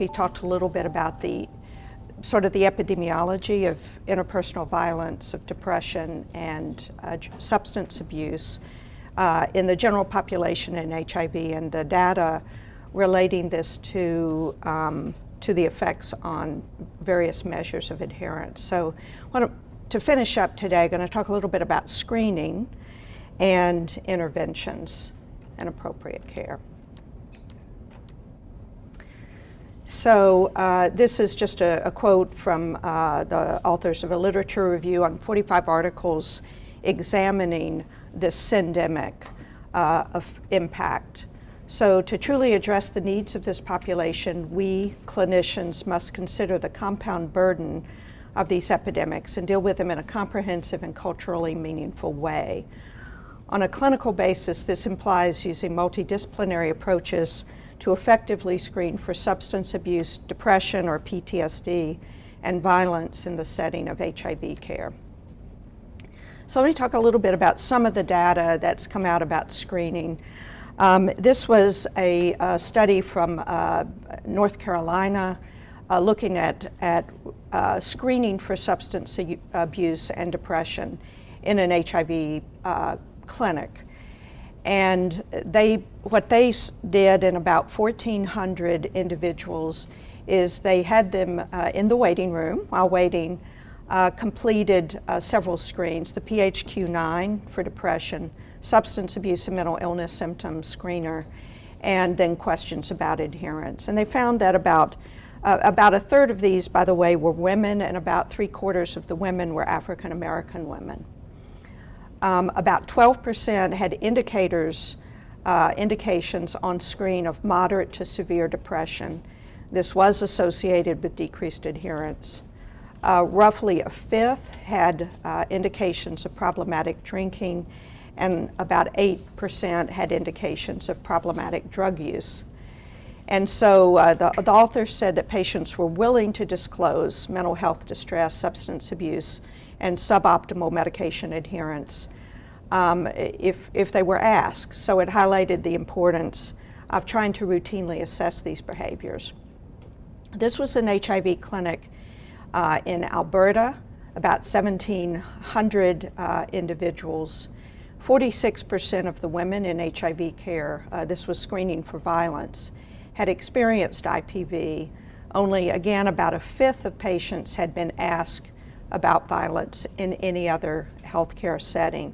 he talked a little bit about the sort of the epidemiology of interpersonal violence, of depression, and substance abuse in the general population in HIV, and the data relating this to the effects on various measures of adherence. So to finish up today, I'm going to talk a little bit about screening and interventions and appropriate care. So this is just a quote from the authors of a literature review on 45 articles examining this syndemic of impact. So to truly address the needs of this population, we clinicians must consider the compound burden of these epidemics and deal with them in a comprehensive and culturally meaningful way. On a clinical basis, this implies using multidisciplinary approaches to effectively screen for substance abuse, depression, or PTSD, and violence in the setting of HIV care. So let me talk a little bit about some of the data that's come out about screening. This was a study from North Carolina looking at screening for substance abuse and depression in an HIV clinic. And what they did in about 1,400 individuals is they had them in the waiting room while waiting, completed several screens, the PHQ-9 for depression, substance abuse and mental illness symptoms screener, and then questions about adherence. And they found that about a third of these, by the way, were women, and about 3/4 of the women were African American women. About 12% had indications on screen of moderate to severe depression. This was associated with decreased adherence. Roughly a fifth had indications of problematic drinking, and about 8% had indications of problematic drug use. And so the authors said that patients were willing to disclose mental health distress, substance abuse, and suboptimal medication adherence if they were asked. So it highlighted the importance of trying to routinely assess these behaviors. This was an HIV clinic in Alberta, about 1,700 individuals. 46% of the women in HIV care, this was screening for violence, had experienced IPV. Only, again, about a fifth of patients had been asked about violence in any other healthcare setting.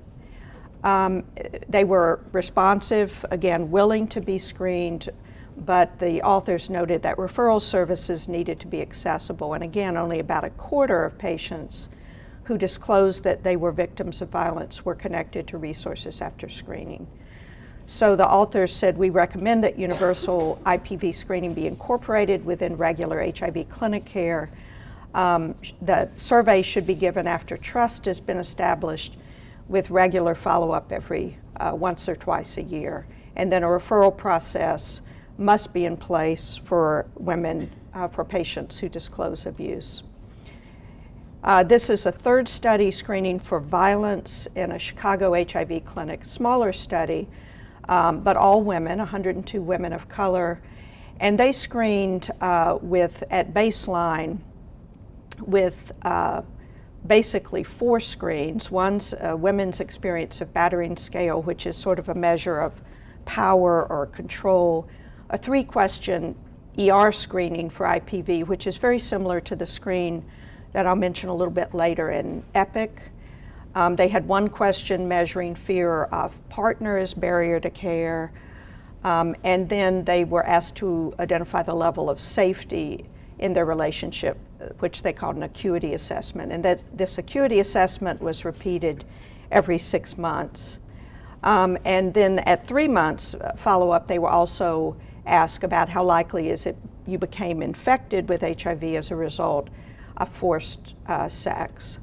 They were responsive, again, willing to be screened, but the authors noted that referral services needed to be accessible. And again, only about a quarter of patients who disclosed that they were victims of violence were connected to resources after screening. So the authors said, we recommend that universal IPV screening be incorporated within regular HIV clinic care. The survey should be given after trust has been established, with regular follow-up every once or twice a year. And then a referral process must be in place for women, for patients who disclose abuse. This is a third study screening for violence in a Chicago HIV clinic, smaller study, but all women, 102 women of color. And they screened at baseline with basically 4 screens. One's women's experience of battering scale, which is sort of a measure of power or control. A 3-question ER screening for IPV, which is very similar to the screen that I'll mention a little bit later in EPIC. They had 1 question measuring fear of partners, barrier to care, and then they were asked to identify the level of safety in their relationship, which they called an acuity assessment. And that this acuity assessment was repeated every 6 months. And then at 3 months follow-up, they were also asked about how likely is it you became infected with HIV as a result of forced sex.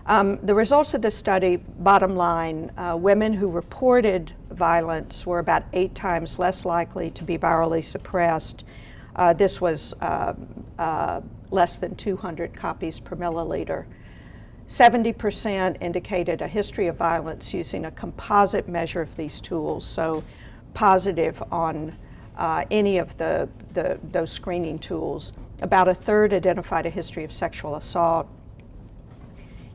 The results of the study, bottom line, women who reported violence were about 8 times less likely to be virally suppressed. This was less than 200 copies per milliliter. 70% indicated a history of violence using a composite measure of these tools, so positive on any of those screening tools. About a third identified a history of sexual assault.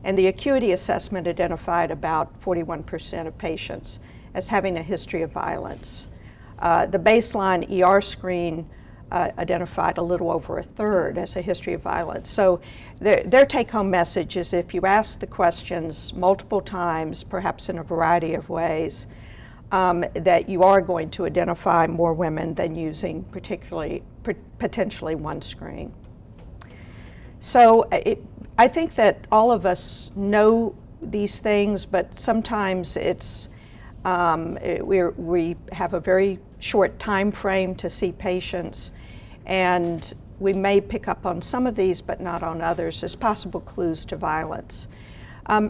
And the acuity assessment identified about 41% of patients as having a history of violence. The baseline ER screen identified a little over a third as a history of violence. So their take-home message is if you ask the questions multiple times, perhaps in a variety of ways, that you are going to identify more women than using potentially one screen. So I think that all of us know these things, but sometimes it's we have a very short time frame to see patients, and we may pick up on some of these but not on others as possible clues to violence.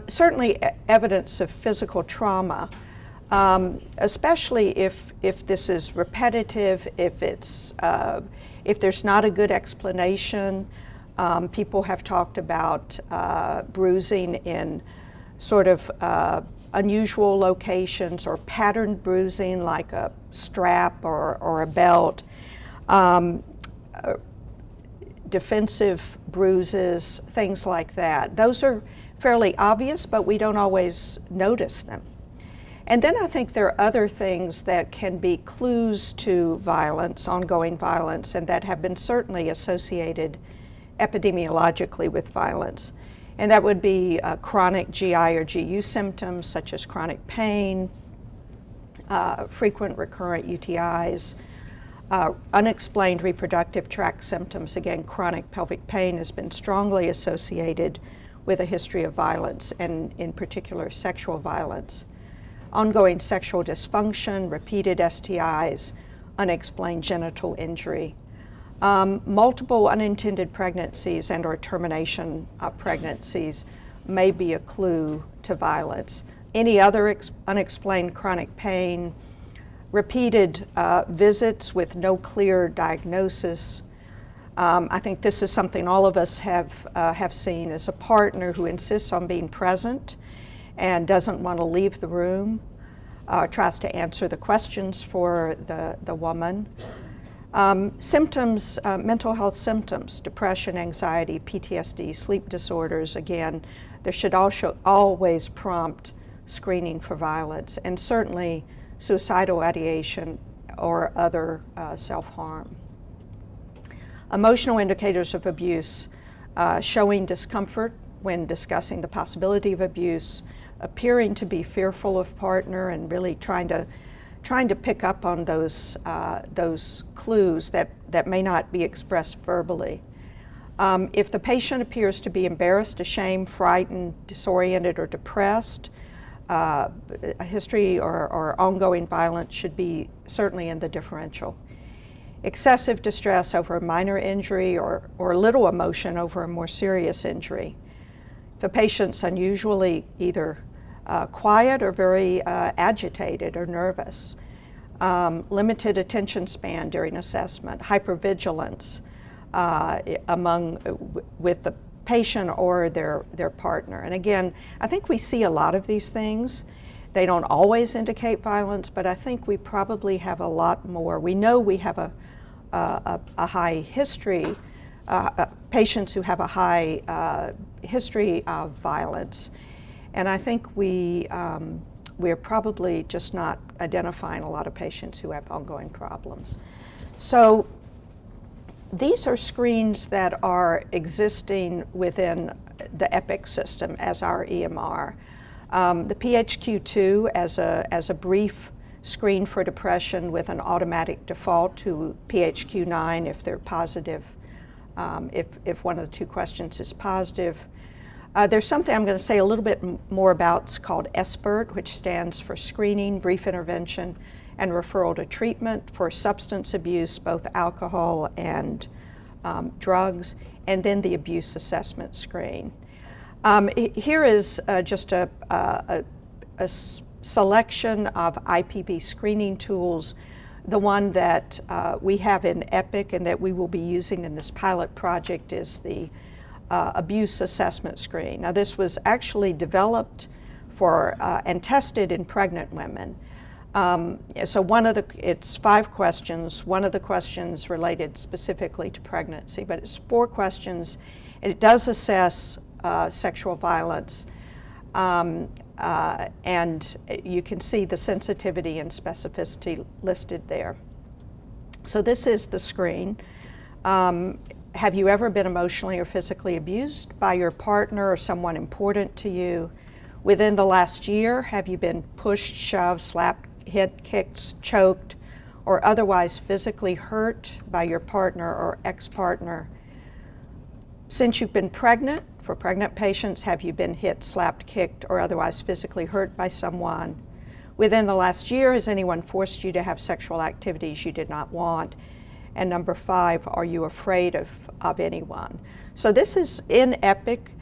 Certainly evidence of physical trauma, especially if this is repetitive, if there's not a good explanation. People have talked about bruising in sort of unusual locations, or patterned bruising like a strap or a belt, defensive bruises, things like that. Those are fairly obvious, but we don't always notice them. And then I think there are other things that can be clues to violence, ongoing violence, and that have been certainly associated epidemiologically with violence. And that would be chronic GI or GU symptoms such as chronic pain, frequent recurrent UTIs, unexplained reproductive tract symptoms. Again, chronic pelvic pain has been strongly associated with a history of violence, and in particular sexual violence. Ongoing sexual dysfunction, repeated STIs, unexplained genital injury. Multiple unintended pregnancies and or termination of pregnancies may be a clue to violence. Any other unexplained chronic pain, repeated visits with no clear diagnosis. I think this is something all of us have seen, as a partner who insists on being present and doesn't want to leave the room, tries to answer the questions for the woman. Symptoms, mental health symptoms, depression, anxiety, PTSD, sleep disorders, again, there should also always prompt screening for violence, and certainly suicidal ideation or other self-harm. Emotional indicators of abuse, showing discomfort when discussing the possibility of abuse, appearing to be fearful of partner, and really trying to pick up on those clues that may not be expressed verbally. If the patient appears to be embarrassed, ashamed, frightened, disoriented, or depressed, a history or ongoing violence should be certainly in the differential. Excessive distress over a minor injury or little emotion over a more serious injury. If the patient's unusually either quiet or very agitated or nervous. Limited attention span during assessment, hypervigilance with the patient or their partner. And again, I think we see a lot of these things. They don't always indicate violence, but I think we probably have a lot more. We know we have a high history, patients who have a high history of violence. And I think we're probably just not identifying a lot of patients who have ongoing problems. So these are screens that are existing within the EPIC system as our EMR. The PHQ-2 as a brief screen for depression with an automatic default to PHQ-9 if they're positive, if one of the two questions is positive. There's something I'm going to say a little bit more about. It's called SBIRT, which stands for Screening, Brief Intervention, and Referral to Treatment for Substance Abuse, both alcohol and drugs, and then the Abuse Assessment Screen. Here is just a selection of IPV screening tools. The one that we have in EPIC and that we will be using in this pilot project is the Abuse Assessment Screen. Now, this was actually developed for and tested in pregnant women. So it's 5 questions. One of the questions related specifically to pregnancy, but it's 4 questions. It does assess sexual violence, and you can see the sensitivity and specificity listed there. So this is the screen. Have you ever been emotionally or physically abused by your partner or someone important to you? Within the last year, have you been pushed, shoved, slapped, hit, kicked, choked, or otherwise physically hurt by your partner or ex-partner? Since you've been pregnant, for pregnant patients, have you been hit, slapped, kicked, or otherwise physically hurt by someone? Within the last year, has anyone forced you to have sexual activities you did not want? And number 5, are you afraid of anyone? So this is in EPIC.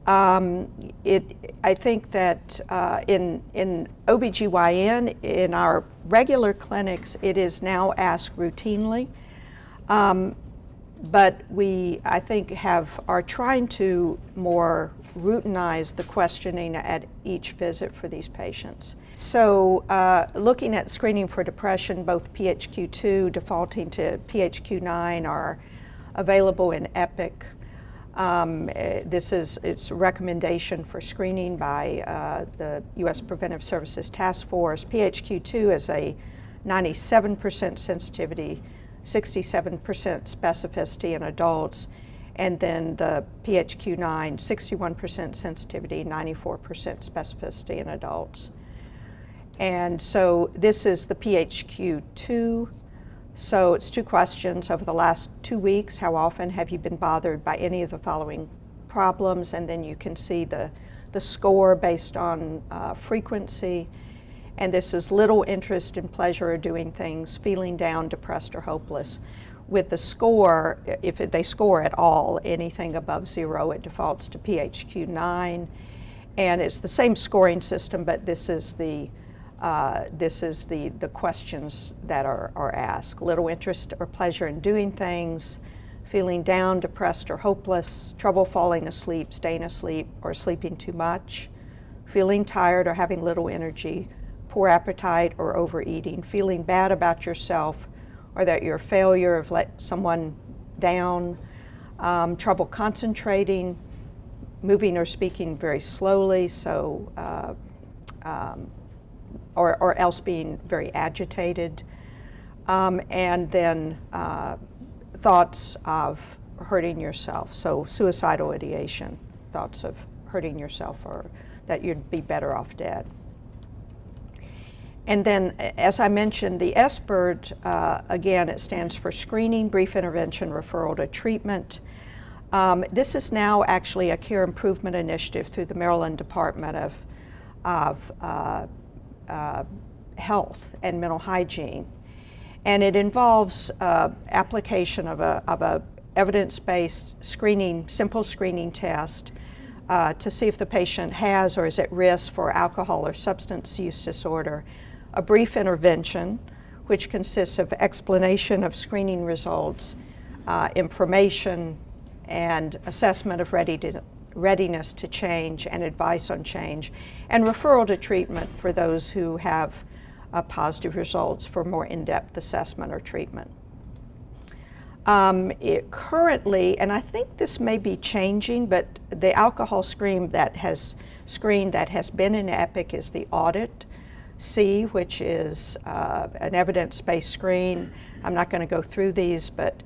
I think that in OBGYN, in our regular clinics, it is now asked routinely. But we, I think, are trying to more routinize the questioning at each visit for these patients. So looking at screening for depression, both PHQ-2 defaulting to PHQ-9 are available in EPIC. It's a recommendation for screening by the U.S. Preventive Services Task Force. PHQ-2 is a 97% sensitivity, 67% specificity in adults, and then the PHQ-9, 61% sensitivity, 94% specificity in adults. And so this is the PHQ-2. So it's 2 questions. Over the last 2 weeks, how often have you been bothered by any of the following problems? And then you can see the score based on frequency. And this is little interest in pleasure or doing things, feeling down, depressed, or hopeless. With the score, if they score at all, anything above 0, it defaults to PHQ-9. And it's the same scoring system, but this is the questions that are asked. Little interest or pleasure in doing things, feeling down, depressed, or hopeless, trouble falling asleep, staying asleep, or sleeping too much, feeling tired or having little energy, poor appetite or overeating, feeling bad about yourself or that you're a failure, have let someone down, trouble concentrating, moving or speaking very slowly, so or else being very agitated, and then thoughts of hurting yourself, so suicidal ideation, thoughts of hurting yourself or that you'd be better off dead. And then, as I mentioned, the SBIRT, again, it stands for Screening, Brief Intervention, Referral to Treatment. This is now actually a care improvement initiative through the Maryland Department of Health and Mental Hygiene. And it involves application of a evidence-based screening, simple screening test to see if the patient has or is at risk for alcohol or substance use disorder. A brief intervention, which consists of explanation of screening results, information, and assessment of readiness to change and advice on change, and referral to treatment for those who have positive results for more in-depth assessment or treatment. Currently, and I think this may be changing, but the alcohol screen that has been in EPIC is the AUDIT-C, which is an evidence-based screen. I'm not going to go through these, but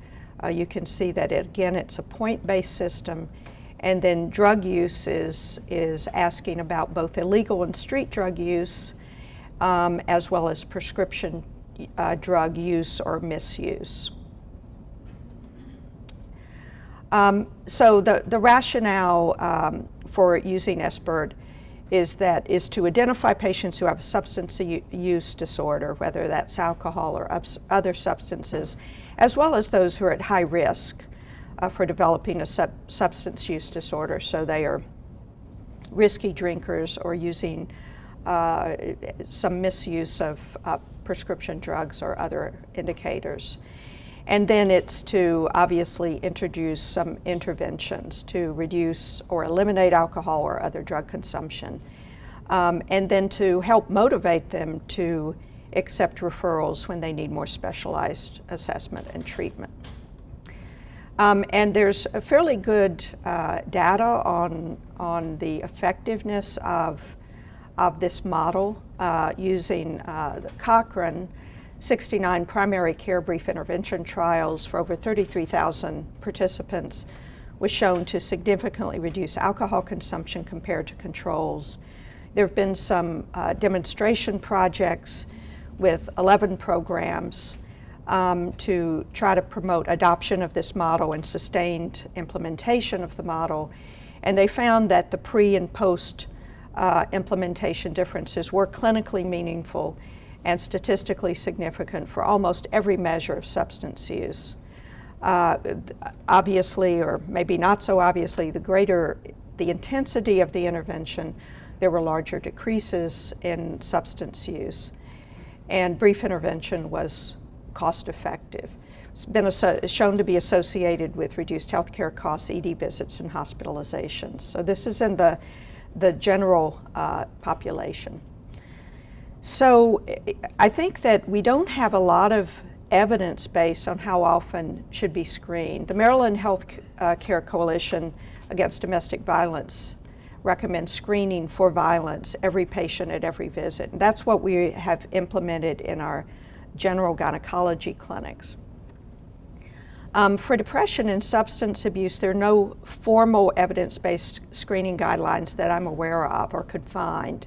you can see that it's a point-based system. And then drug use is asking about both illegal and street drug use, as well as prescription drug use or misuse. So the rationale for using SBIRT is to identify patients who have a substance use disorder, whether that's alcohol or other substances, as well as those who are at high risk for developing a substance use disorder. So they are risky drinkers or using some misuse of prescription drugs or other indicators. And then it's to obviously introduce some interventions to reduce or eliminate alcohol or other drug consumption. And then to help motivate them to accept referrals when they need more specialized assessment and treatment. And there's a fairly good data on the effectiveness of this model using the Cochrane 69 primary care brief intervention trials for over 33,000 participants was shown to significantly reduce alcohol consumption compared to controls. There have been some demonstration projects with 11 programs to try to promote adoption of this model and sustained implementation of the model. And they found that the pre and post implementation differences were clinically meaningful and statistically significant for almost every measure of substance use. Obviously, or maybe not so obviously, the greater the intensity of the intervention, there were larger decreases in substance use. And brief intervention was cost effective. It's been shown to be associated with reduced healthcare costs, ED visits, and hospitalizations. So this is in the general population. So I think that we don't have a lot of evidence based on how often should be screened. The Maryland Health Care Coalition Against Domestic Violence recommends screening for violence every patient at every visit. And that's what we have implemented in our general gynecology clinics. For depression and substance abuse, there are no formal evidence-based screening guidelines that I'm aware of or could find.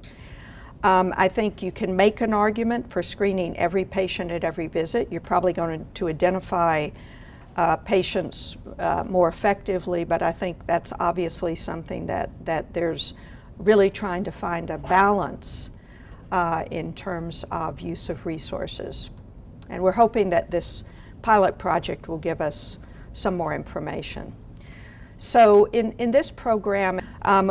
I think you can make an argument for screening every patient at every visit. You're probably going to identify patients more effectively, but I think that's obviously something that there's really trying to find a balance in terms of use of resources. And we're hoping that this pilot project will give us some more information. So in this program,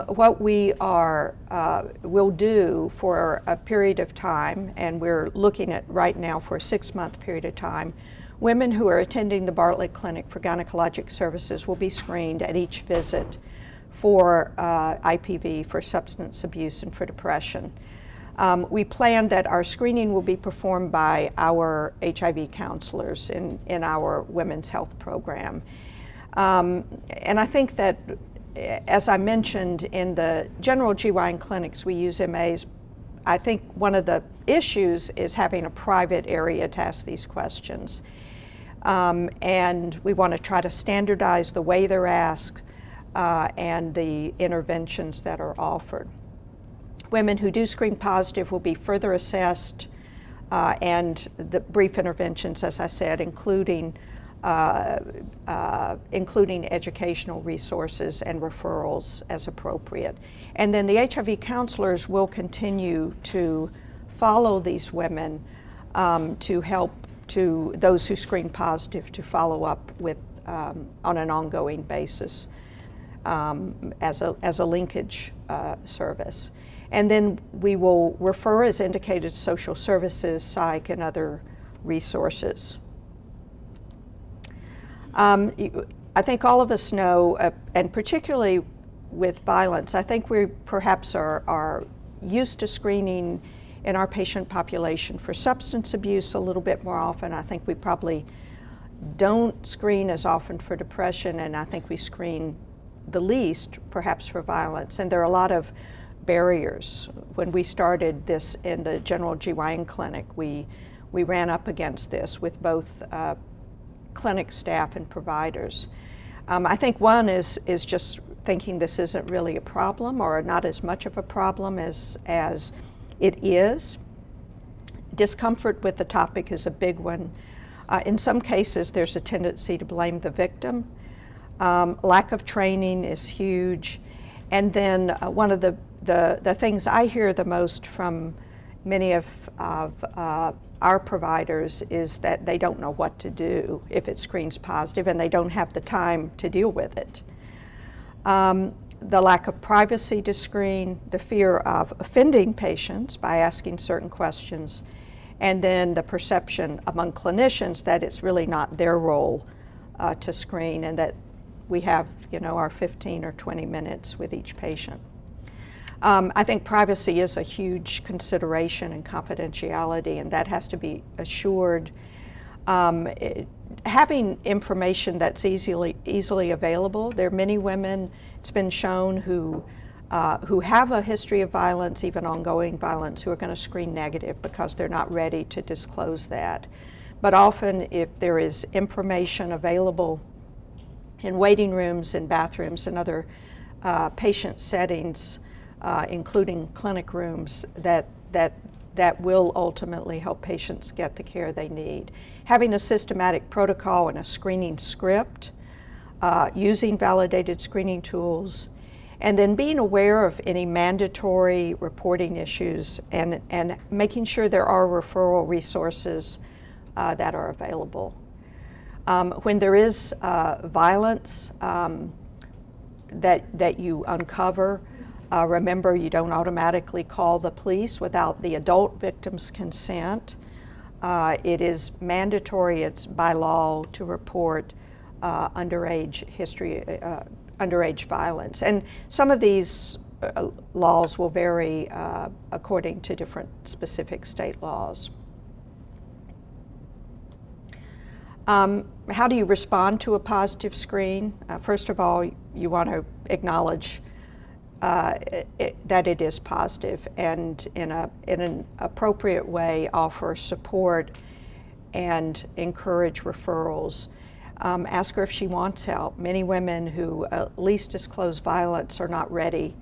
what we will do for a period of time, and we're looking at right now for a 6-month period of time, women who are attending the Bartlett Clinic for Gynecologic Services will be screened at each visit for IPV, for substance abuse, and for depression. We plan that our screening will be performed by our HIV counselors in our women's health program. And I think that, as I mentioned, in the general GYN clinics, we use MAs. I think one of the issues is having a private area to ask these questions. And we want to try to standardize the way they're asked and the interventions that are offered. Women who do screen positive will be further assessed, and the brief interventions, as I said, including educational resources and referrals as appropriate. And then the HIV counselors will continue to follow these women to help to those who screen positive to follow up with on an ongoing basis as a linkage service. And then we will refer, as indicated, social services, psych, and other resources. I think all of us know, and particularly with violence, I think we perhaps are used to screening in our patient population for substance abuse a little bit more often. I think we probably don't screen as often for depression, and I think we screen the least perhaps for violence. And there are a lot of barriers. When we started this in the general GYN clinic, we ran up against this with both clinic staff and providers. I think one is just thinking this isn't really a problem, or not as much of a problem as it is. Discomfort with the topic is a big one. In some cases, there's a tendency to blame the victim. Lack of training is huge. And then one of the things I hear the most from many of our providers is that they don't know what to do if it screens positive, and they don't have the time to deal with it. The lack of privacy to screen, the fear of offending patients by asking certain questions, and then the perception among clinicians that it's really not their role to screen, and that we have, our 15 or 20 minutes with each patient. I think privacy is a huge consideration in confidentiality, and that has to be assured. Having information that's easily available. There are many women, it's been shown, who have a history of violence, even ongoing violence, who are going to screen negative because they're not ready to disclose that. But often, if there is information available in waiting rooms, in bathrooms, and other patient settings, including clinic rooms, that will ultimately help patients get the care they need. Having a systematic protocol and a screening script, using validated screening tools, and then being aware of any mandatory reporting issues and making sure there are referral resources that are available. When there is violence that you uncover, remember, you don't automatically call the police without the adult victim's consent. It is mandatory, it's by law, to report underage violence. And some of these laws will vary according to different specific state laws. How do you respond to a positive screen? First of all, you want to acknowledge that it is positive, and in an appropriate way offer support and encourage referrals. Ask her if she wants help. Many women who at least disclose violence are not ready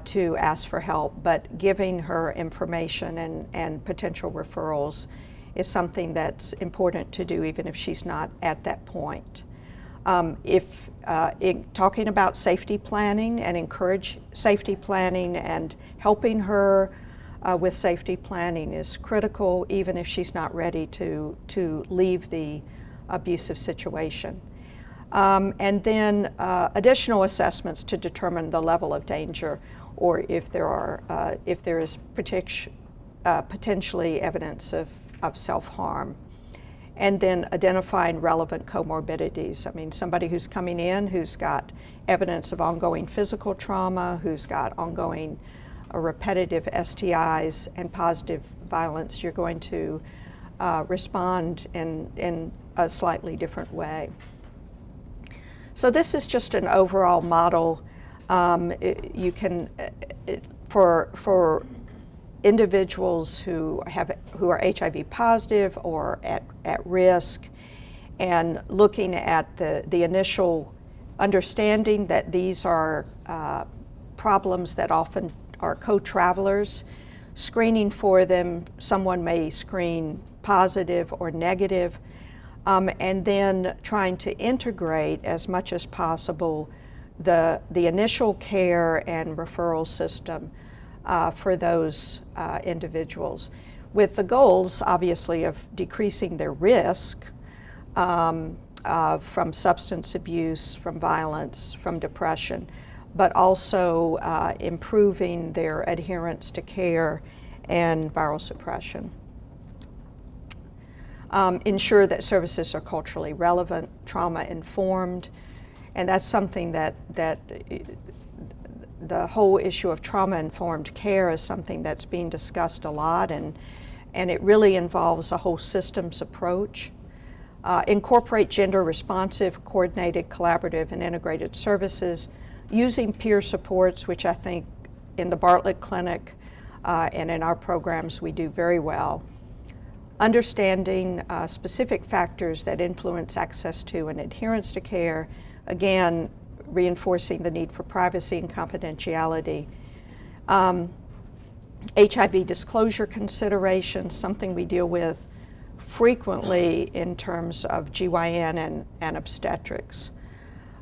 to ask for help, but giving her information and potential referrals is something that's important to do even if she's not at that point. Talking about safety planning and encourage safety planning and helping her with safety planning is critical, even if she's not ready to leave the abusive situation. And then additional assessments to determine the level of danger, or if there is potentially evidence of self-harm. And then identifying relevant comorbidities. I mean, somebody who's coming in who's got evidence of ongoing physical trauma, who's got ongoing repetitive STIs and positive violence, you're going to respond in a slightly different way. So this is just an overall model. You can, for individuals who are HIV positive or at risk, and looking at the initial understanding that these are problems that often are co-travelers, screening for them. Someone may screen positive or negative, and then trying to integrate as much as possible the initial care and referral system for those individuals, with the goals, obviously, of decreasing their risk from substance abuse, from violence, from depression, but also improving their adherence to care and viral suppression. Ensure that services are culturally relevant, trauma-informed, and that's something that the whole issue of trauma-informed care is something that's being discussed a lot, and it really involves a whole systems approach. Incorporate gender-responsive, coordinated, collaborative, and integrated services, using peer supports, which I think in the Bartlett Clinic and in our programs we do very well. Understanding specific factors that influence access to and adherence to care, again, reinforcing the need for privacy and confidentiality. HIV disclosure considerations, something we deal with frequently in terms of GYN and obstetrics.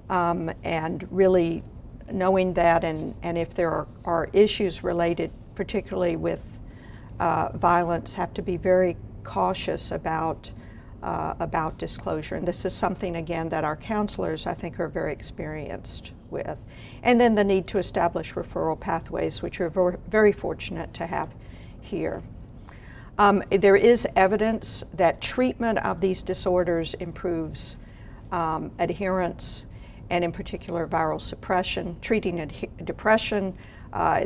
And really knowing that, and if there are issues related particularly with violence, have to be very cautious about disclosure. And this is something, again, that our counselors, I think, are very experienced with. And then the need to establish referral pathways, which we're very fortunate to have here. There is evidence that treatment of these disorders improves adherence, and in particular viral suppression. Treating depression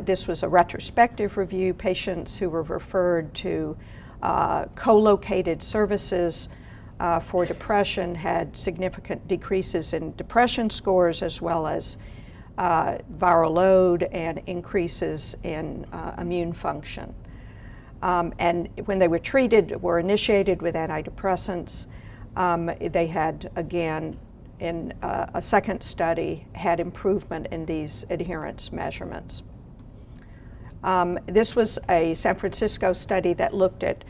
This was a retrospective review. Patients who were referred to co-located services for depression had significant decreases in depression scores, as well as viral load and increases in immune function. And when they were initiated with antidepressants, they had, again, in a second study, had improvement in these adherence measurements. This was a San Francisco study that looked at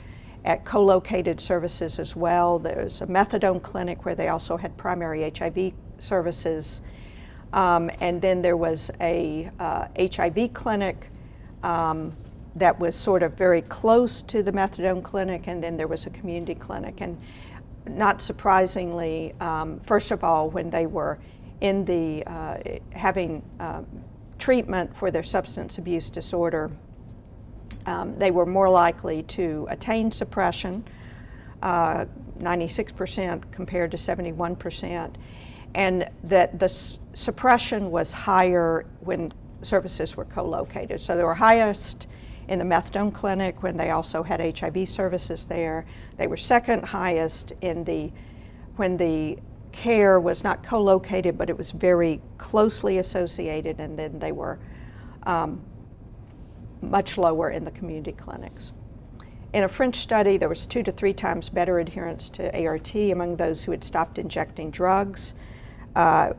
co-located services as well. There was a methadone clinic where they also had primary HIV services. And then there was a HIV clinic that was sort of very close to the methadone clinic, and then there was a community clinic. And not surprisingly, first of all, when they were in the having treatment for their substance abuse disorder, they were more likely to attain suppression, 96% compared to 71%, and that the suppression was higher when services were co-located. So they were highest in the methadone clinic when they also had HIV services there. They were second highest when the care was not co-located, but it was very closely associated, and then they were much lower in the community clinics. In a French study, there was 2 to 3 times better adherence to ART among those who had stopped injecting drugs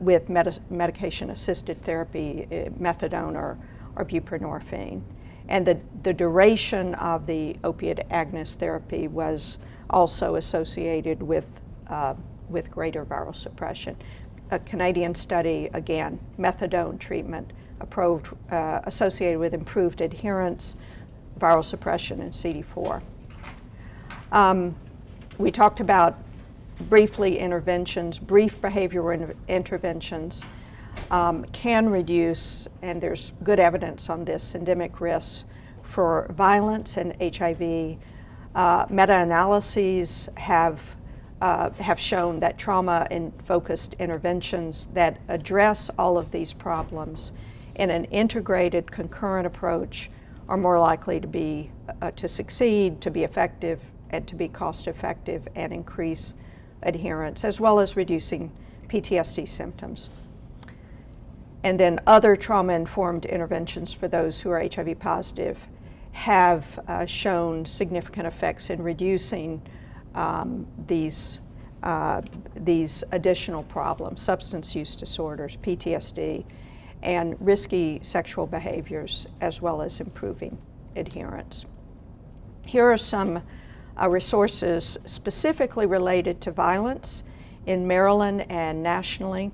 with medication-assisted therapy, methadone or buprenorphine. And the duration of the opiate agonist therapy was also associated with greater viral suppression. A Canadian study, again, methadone treatment associated with improved adherence, viral suppression, and CD4. We talked about briefly interventions. Brief behavioral interventions can reduce, and there's good evidence on this, endemic risks for violence and HIV. Meta-analyses have shown that trauma-focused interventions that address all of these problems in an integrated, concurrent approach are more likely to succeed, to be effective, and to be cost-effective and increase adherence, as well as reducing PTSD symptoms. And then other trauma-informed interventions for those who are HIV positive have shown significant effects in reducing these additional problems, substance use disorders, PTSD, and risky sexual behaviors, as well as improving adherence. Here are some resources specifically related to violence in Maryland and nationally.